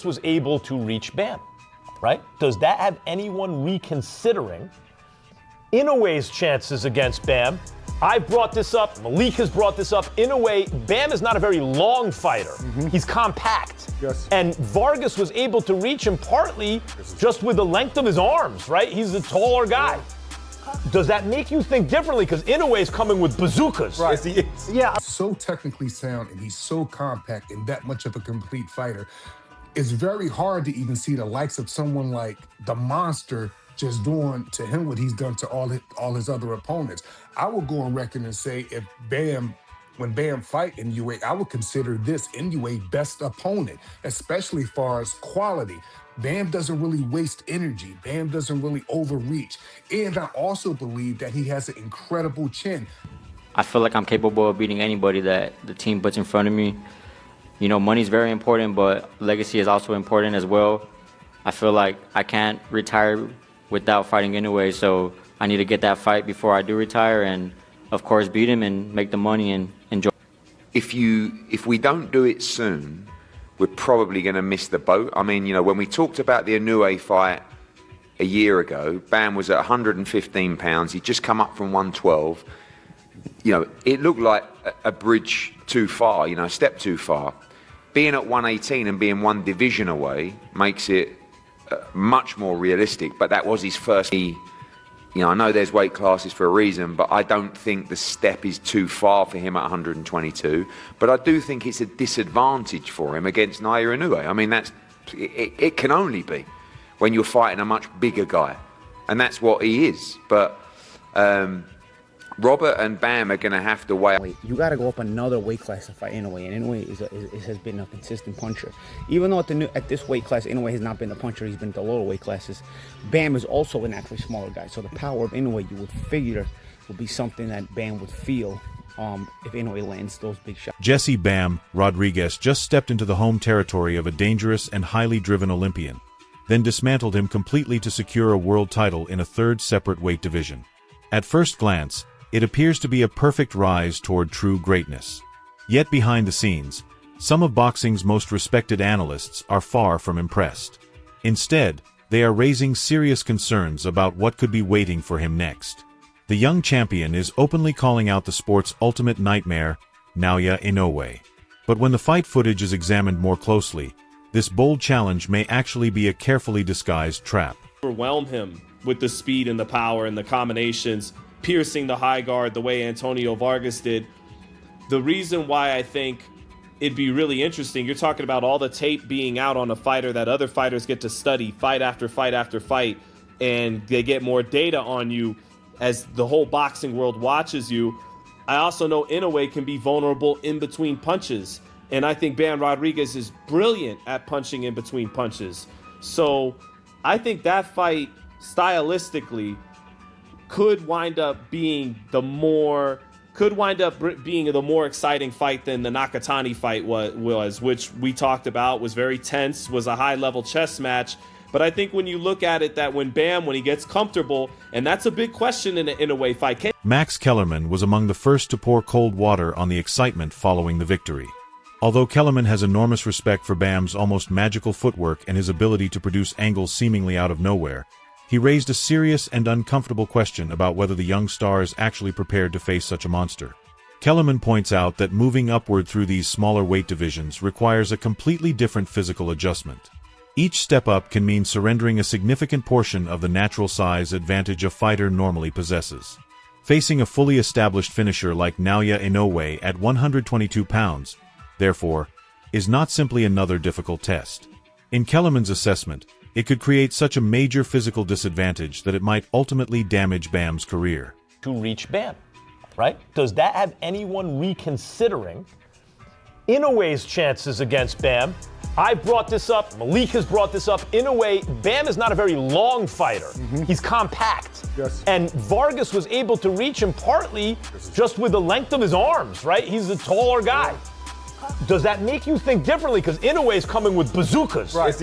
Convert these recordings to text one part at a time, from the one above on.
was able to reach Bam, right? Does that have anyone reconsidering Inoue's chances against Bam? I've brought this up, Malik has brought this up. Inoue, Bam is not a very long fighter. He's compact. Yes. And Vargas was able to reach him partly just with the length of his arms, right? He's a taller guy. Does that make you think differently? Because Inoue is coming with bazookas. Right. Yeah. So technically sound, and he's so compact and that much of a complete fighter. It's very hard to even see the likes of someone like the Monster just doing to him what he's done to all his other opponents. I will go on record and say when Bam fight Inoue, I would consider this Inoue best opponent, especially as far as quality. Bam doesn't really waste energy. Bam doesn't really overreach. And I also believe that he has an incredible chin. I feel like I'm capable of beating anybody that the team puts in front of me. You know, money's very important, but legacy is also important as well. I feel like I can't retire without fighting Inoue, so I need to get that fight before I do retire and, of course, beat him and make the money and enjoy. If we don't do it soon, we're probably going to miss the boat. I mean, you know, when we talked about the Inoue fight a year ago, Bam was at 115 pounds. He'd just come up from 112. You know, it looked like a bridge too far, you know, a step too far. Being at 118 and being one division away makes it much more realistic, but that was his first. You know, I know there's weight classes for a reason, but I don't think the step is too far for him at 122. But I do think it's a disadvantage for him against Naoya Inoue. I mean, it can only be when you're fighting a much bigger guy, and that's what he is. But Robert and Bam are going to have to weigh. You got to go up another weight class to fight Inoue, and Inoue has been a consistent puncher. Even though at this weight class, Inoue has not been the puncher, he's been at the lower weight classes. Bam is also a naturally smaller guy, so the power of Inoue, you would figure, would be something that Bam would feel if Inoue lands those big shots. Jesse "Bam" Rodriguez just stepped into the home territory of a dangerous and highly driven Olympian, then dismantled him completely to secure a world title in a third separate weight division. At first glance, it appears to be a perfect rise toward true greatness. Yet behind the scenes, some of boxing's most respected analysts are far from impressed. Instead, they are raising serious concerns about what could be waiting for him next. The young champion is openly calling out the sport's ultimate nightmare, Naoya Inoue. But when the fight footage is examined more closely, this bold challenge may actually be a carefully disguised trap. Overwhelm him with the speed and the power and the combinations, piercing the high guard the way Antonio Vargas did. The reason why I think it'd be really interesting, you're talking about all the tape being out on a fighter that other fighters get to study fight after fight after fight, and they get more data on you as the whole boxing world watches you. I also know Inoue can be vulnerable in between punches, and I think Bam Rodriguez is brilliant at punching in between punches. So I think that fight stylistically could wind up being the more exciting fight than the Nakatani fight was, which we talked about, was very tense, was a high-level chess match. But I think when you look at it, that when he gets comfortable, and that's a big question in a way fight. Max Kellerman was among the first to pour cold water on the excitement following the victory. Although Kellerman has enormous respect for Bam's almost magical footwork and his ability to produce angles seemingly out of nowhere, he raised a serious and uncomfortable question about whether the young star is actually prepared to face such a monster. Kellerman points out that moving upward through these smaller weight divisions requires a completely different physical adjustment. Each step up can mean surrendering a significant portion of the natural size advantage a fighter normally possesses. Facing a fully established finisher like Naoya Inoue at 122 pounds, therefore, is not simply another difficult test. In Kellerman's assessment, it could create such a major physical disadvantage that it might ultimately damage Bam's career. To reach Bam, right? Does that have anyone reconsidering Inoue's chances against Bam? I've brought this up, Malik has brought this up. Inoue, Bam is not a very long fighter. He's compact. Yes. And Vargas was able to reach him partly just with the length of his arms, right? He's a taller guy. Does that make you think differently? Because Inoue is coming with bazookas. Right.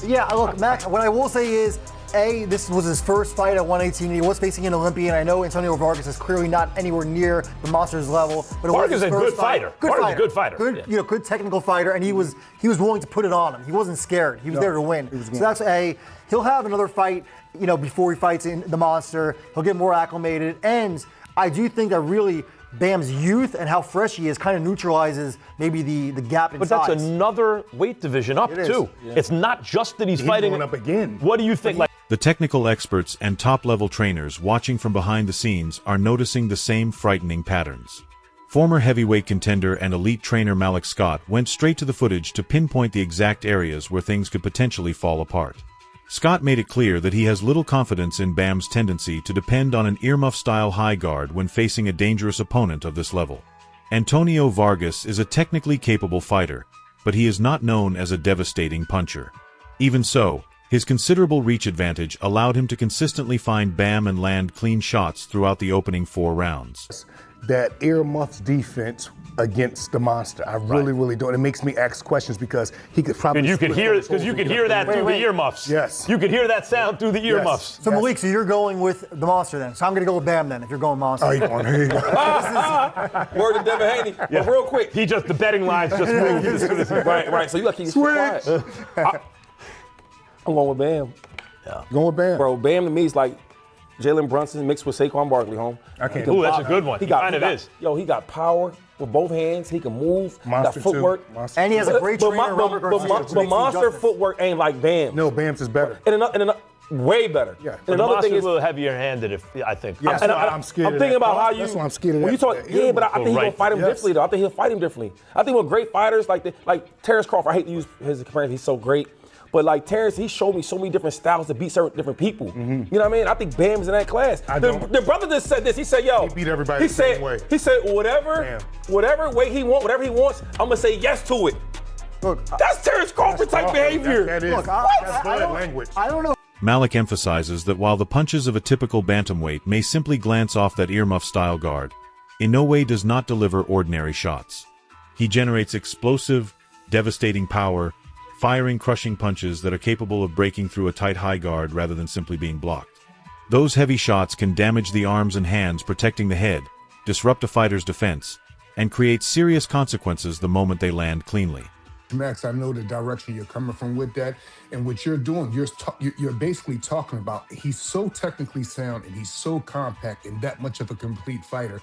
Yeah, look, Max, what I will say is, this was his first fight at 118. He was facing an Olympian. I know Antonio Vargas is clearly not anywhere near the monster's level, but Vargas is a good fighter. Vargas is a good fighter. Good, Yeah. good technical fighter, and he was willing to put it on him. He wasn't scared. He was there to win. So that's A. He'll have another fight, before he fights in the monster. He'll get more acclimated, and I do think that really Bam's youth and how fresh he is kind of neutralizes maybe the gap in But size. that's another weight division up, too. Yeah. It's not just that he's fighting. Going up again. What do you think? The technical experts and top-level trainers watching from behind the scenes are noticing the same frightening patterns. Former heavyweight contender and elite trainer Malik Scott went straight to the footage to pinpoint the exact areas where things could potentially fall apart. Scott made it clear that he has little confidence in Bam's tendency to depend on an earmuff-style high guard when facing a dangerous opponent of this level. Antonio Vargas is a technically capable fighter, but he is not known as a devastating puncher. Even so, his considerable reach advantage allowed him to consistently find Bam and land clean shots throughout the opening 4 rounds. That earmuffs defense against the monster, I really don't. It makes me ask questions because he could probably. And you could hear that through the earmuffs. Yes. You could hear that sound through the earmuffs. So Malik, so you're going with the monster then. So I'm going to go with Bam then, if you're going monster. Oh, you going here? Word to Devin Haney. Yeah. But real quick. The betting lines just moved. Right. So you lucky he's quiet. I'm going with Bam. Yeah. Going with Bam. Bro, Bam to me is like Jalen Brunson mixed with Saquon Barkley, home. I can't. Ooh, that's a good one. He kind of is. Yo, he got power with both hands. He can move. Monster got footwork. Monster And he has a great trainer, Robert Garcia, who But makes the monster adjustments. footwork ain't like Bam. No, Bam's is better. And way better. Yeah. And The another monster's thing is, a little heavier-handed, I think. Yeah, that's why I'm scared. I'm thinking about how you. That's why I'm scared of when you that. talk, yeah, but I think he's gonna fight him Yes. differently. Though I think he'll fight him differently. I think with great fighters like Terrence Crawford, I hate to use his comparison. He's so great. But like Terrence, he showed me so many different styles to beat certain different people. You know what I mean? I think Bam's in that class. The brother just said this. He said, "Yo, He beat everybody the same way." He said, whatever way he wants, whatever he wants, I'm gonna say yes to it." Look, That's Terrence Crawford type behavior. That is. Look, That's bad language. I don't know. Malik emphasizes that while the punches of a typical bantamweight may simply glance off that earmuff-style guard, Inoue does not deliver ordinary shots. He generates explosive, devastating power, firing crushing punches that are capable of breaking through a tight high guard rather than simply being blocked. Those heavy shots can damage the arms and hands protecting the head, disrupt a fighter's defense, and create serious consequences the moment they land cleanly. Max, I know the direction you're coming from with that, and what you're doing, you're basically talking about he's so technically sound and he's so compact and that much of a complete fighter.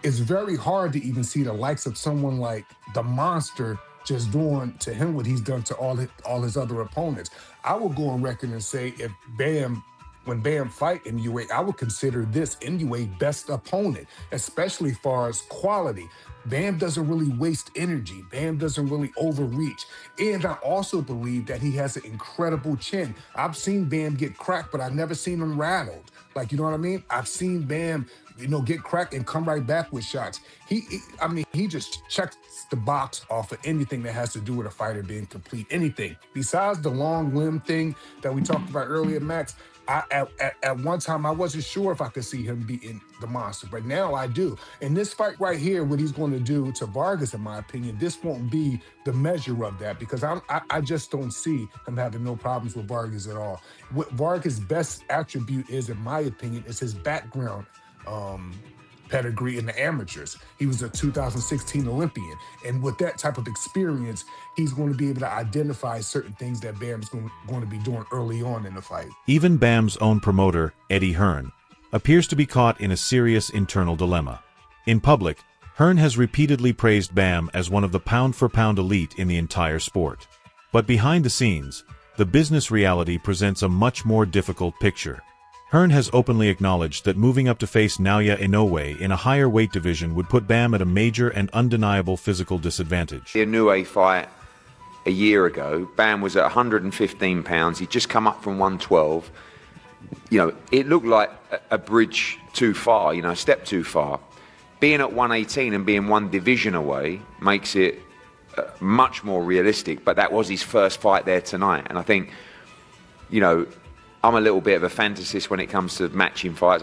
It's very hard to even see the likes of someone like the monster just doing to him what he's done to all his other opponents. I will go on record and say when Bam fight Inoue, I would consider this Inoue best opponent, especially as far as quality. Bam doesn't really waste energy. Bam doesn't really overreach. And I also believe that he has an incredible chin. I've seen Bam get cracked, but I've never seen him rattled. Like, you know what I mean? I've seen Bam, get cracked and come right back with shots. He just checks the box off of anything that has to do with a fighter being complete. Anything. Besides the long limb thing that we talked about earlier, Max, at one time, I wasn't sure if I could see him beating the monster, but now I do. And this fight right here, what he's going to do to Vargas, in my opinion, this won't be the measure of that because I just don't see him having no problems with Vargas at all. What Vargas' best attribute is, in my opinion, is his background pedigree in the amateurs. He was a 2016 Olympian. And with that type of experience, he's going to be able to identify certain things that Bam's going to be doing early on in the fight. Even Bam's own promoter, Eddie Hearn, appears to be caught in a serious internal dilemma. In public, Hearn has repeatedly praised Bam as one of the pound-for-pound elite in the entire sport. But behind the scenes, the business reality presents a much more difficult picture. Hearn has openly acknowledged that moving up to face Naoya Inoue in a higher weight division would put Bam at a major and undeniable physical disadvantage. The Inoue fight a year ago, Bam was at 115 pounds. He'd just come up from 112. It looked like a bridge too far, a step too far. Being at 118 and being one division away makes it much more realistic, but that was his first fight there tonight. And I think, I'm a little bit of a fantasist when it comes to matching fights.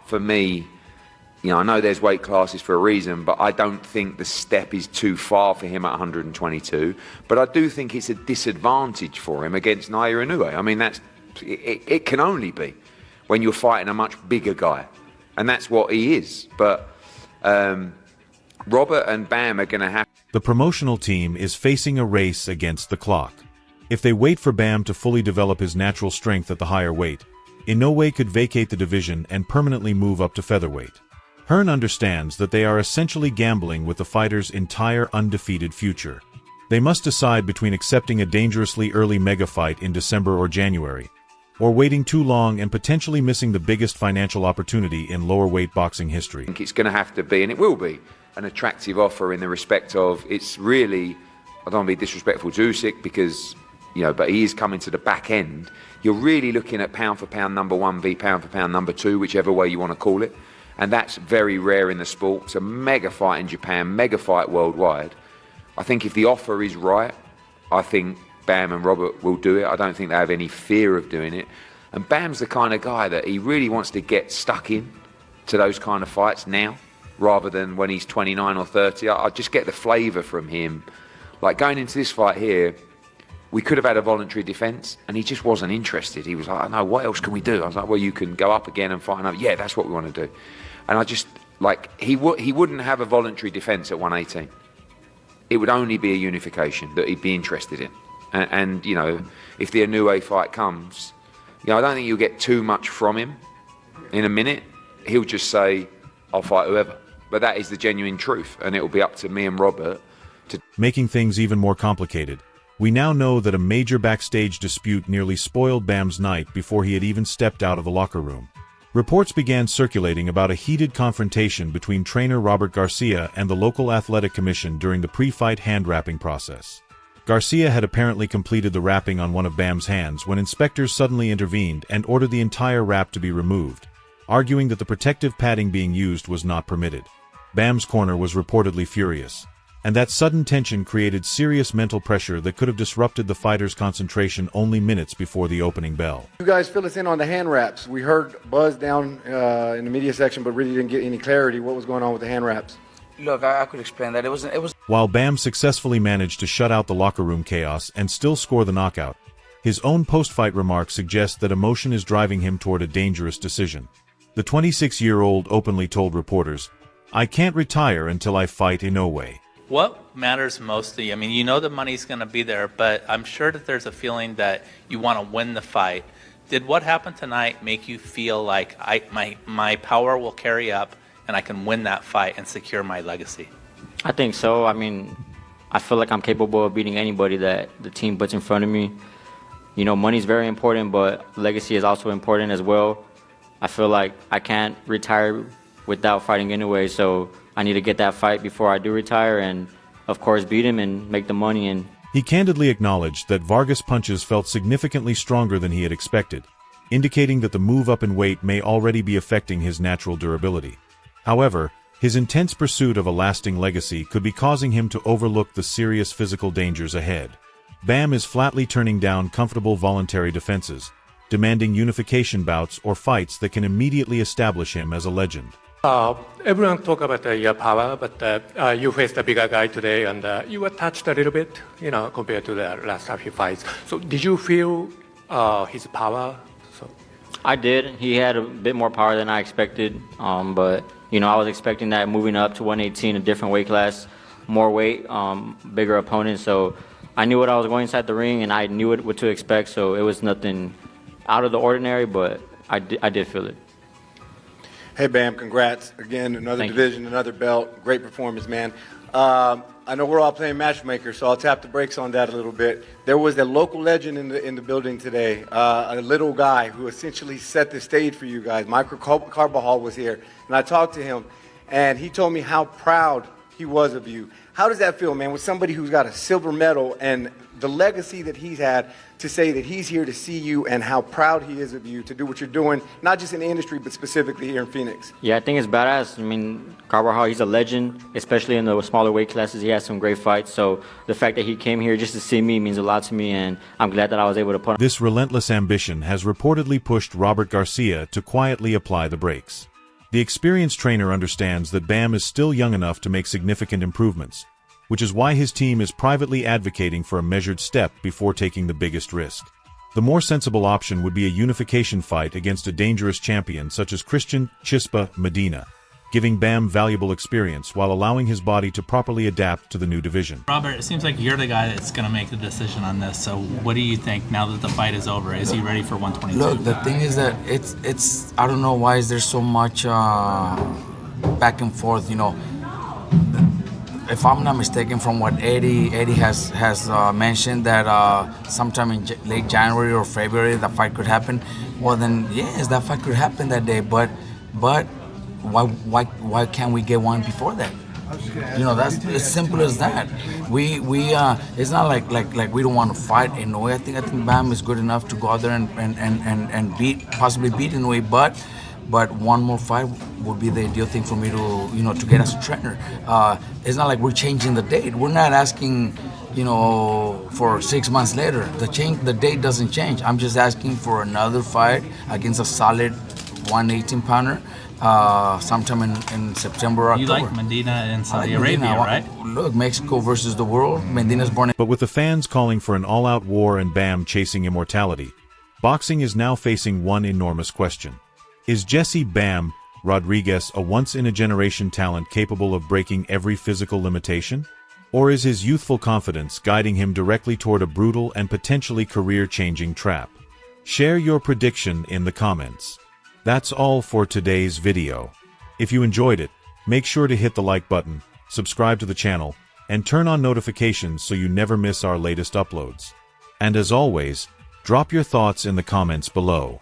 For me, I know there's weight classes for a reason, but I don't think the step is too far for him at 122. But I do think it's a disadvantage for him against Naoya Inoue. I mean, that's it can only be when you're fighting a much bigger guy. And that's what he is. But Robert and Bam are going to have... The promotional team is facing a race against the clock. If they wait for Bam to fully develop his natural strength at the higher weight, Inoue could vacate the division and permanently move up to featherweight. Hearn understands that they are essentially gambling with the fighter's entire undefeated future. They must decide between accepting a dangerously early mega fight in December or January, or waiting too long and potentially missing the biggest financial opportunity in lower weight boxing history. I think it's going to have to be, and it will be, an attractive offer in the respect of it's really, I don't want to be disrespectful to Usyk because, but he is coming to the back end. You're really looking at pound for pound number one v pound for pound number two, whichever way you want to call it. And that's very rare in the sport. It's a mega fight in Japan, mega fight worldwide. I think if the offer is right, I think Bam and Robert will do it. I don't think they have any fear of doing it. And Bam's the kind of guy that he really wants to get stuck in to those kind of fights now, rather than when he's 29 or 30. I just get the flavour from him. Like going into this fight here, we could have had a voluntary defence, and he just wasn't interested. He was like, no, what else can we do? I was like, well, you can go up again and fight another. Yeah, that's what we want to do. And I just, he wouldn't have a voluntary defence at 118. It would only be a unification that he'd be interested in. And if the Inoue fight comes, I don't think you'll get too much from him in a minute. He'll just say, I'll fight whoever. But that is the genuine truth, and it will be up to me and Robert to... Making things even more complicated, we now know that a major backstage dispute nearly spoiled Bam's night before he had even stepped out of the locker room. Reports began circulating about a heated confrontation between trainer Robert Garcia and the local athletic commission during the pre-fight hand-wrapping process. Garcia had apparently completed the wrapping on one of Bam's hands when inspectors suddenly intervened and ordered the entire wrap to be removed, arguing that the protective padding being used was not permitted. Bam's corner was reportedly furious, and that sudden tension created serious mental pressure that could have disrupted the fighter's concentration only minutes before the opening bell. You guys fill us in on the hand wraps. We heard buzz down in the media section, but really didn't get any clarity what was going on with the hand wraps. Look, I could explain that. It was. While Bam successfully managed to shut out the locker room chaos and still score the knockout, his own post-fight remarks suggest that emotion is driving him toward a dangerous decision. The 26-year-old openly told reporters, "I can't retire until I fight Inoue." What matters mostly, the money's going to be there, but I'm sure that there's a feeling that you want to win the fight. Did what happened tonight make you feel like my power will carry up and I can win that fight and secure my legacy? I think so. I feel like I'm capable of beating anybody that the team puts in front of me. Money's very important, but legacy is also important as well. I feel like I can't retire without fighting Inoue, so I need to get that fight before I do retire and, of course, beat him and make the money. And he candidly acknowledged that Vargas' punches felt significantly stronger than he had expected, indicating that the move up in weight may already be affecting his natural durability. However, his intense pursuit of a lasting legacy could be causing him to overlook the serious physical dangers ahead. Bam is flatly turning down comfortable voluntary defenses, demanding unification bouts or fights that can immediately establish him as a legend. Everyone talk about your power, but you faced a bigger guy today, and you were touched a little bit, compared to the last few fights. So did you feel his power? I did. He had a bit more power than I expected, but I was expecting that moving up to 118, a different weight class, more weight, bigger opponent. So I knew what I was going inside the ring, and I knew what to expect. So it was nothing out of the ordinary, but I did feel it. Hey, Bam, congrats. Again, another division, another belt. Great performance, man. I know we're all playing matchmaker, so I'll tap the brakes on that a little bit. There was a local legend in the building today, a little guy who essentially set the stage for you guys. Michael Carbajal was here, and I talked to him, and he told me how proud he was of you. How does that feel, man, with somebody who's got a silver medal and the legacy that he's had, to say that he's here to see you and how proud he is of you to do what you're doing, not just in the industry, but specifically here in Phoenix? Yeah, I think it's badass. Carbajal, he's a legend, especially in the smaller weight classes. He has some great fights. So the fact that he came here just to see me means a lot to me, and I'm glad that I was able to put... This relentless ambition has reportedly pushed Robert Garcia to quietly apply the brakes. The experienced trainer understands that Bam is still young enough to make significant improvements, which is why his team is privately advocating for a measured step before taking the biggest risk. The more sensible option would be a unification fight against a dangerous champion such as Christian Chispa Medina, giving Bam valuable experience while allowing his body to properly adapt to the new division. Robert, it seems like you're the guy that's going to make the decision on this. So what do you think now that the fight is over? Is he ready for 122? Look, the thing is that it's I don't know why is there so much back and forth, you know. If I'm not mistaken, from what Eddie has mentioned, that sometime in late January or February the fight could happen. Well, then yes, that fight could happen that day. But why can't we get one before that? You know, that's as simple as that. We it's not like we don't want to fight Inoue. I think Bam is good enough to go out there and possibly beat Inoue, but one more fight would be the ideal thing for me to get as a trainer. It's not like we're changing the date. We're not asking, for 6 months later. The date doesn't change. I'm just asking for another fight against a solid 118-pounder sometime in September or October. You like Medina in Saudi Arabia, right? Look, Mexico versus the world. Medina's born in... But with the fans calling for an all-out war and Bam chasing immortality, boxing is now facing one enormous question. Is Jesse Bam Rodriguez a once-in-a-generation talent capable of breaking every physical limitation? Or is his youthful confidence guiding him directly toward a brutal and potentially career-changing trap? Share your prediction in the comments. That's all for today's video. If you enjoyed it, make sure to hit the like button, subscribe to the channel, and turn on notifications so you never miss our latest uploads. And as always, drop your thoughts in the comments below.